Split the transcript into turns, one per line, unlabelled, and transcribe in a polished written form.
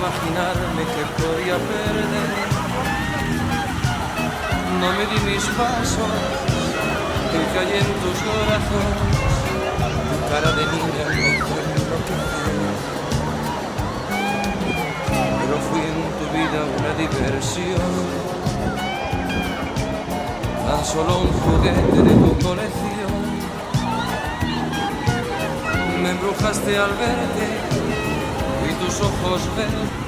imaginarme que podía perder. No me di mis pasos y caí en tus brazos. Tu cara de niña me hizo enloquecer. Pero fui en tu vida una diversión, tan solo un juguete de tu colección. Me embrujaste al verte y tus ojos ver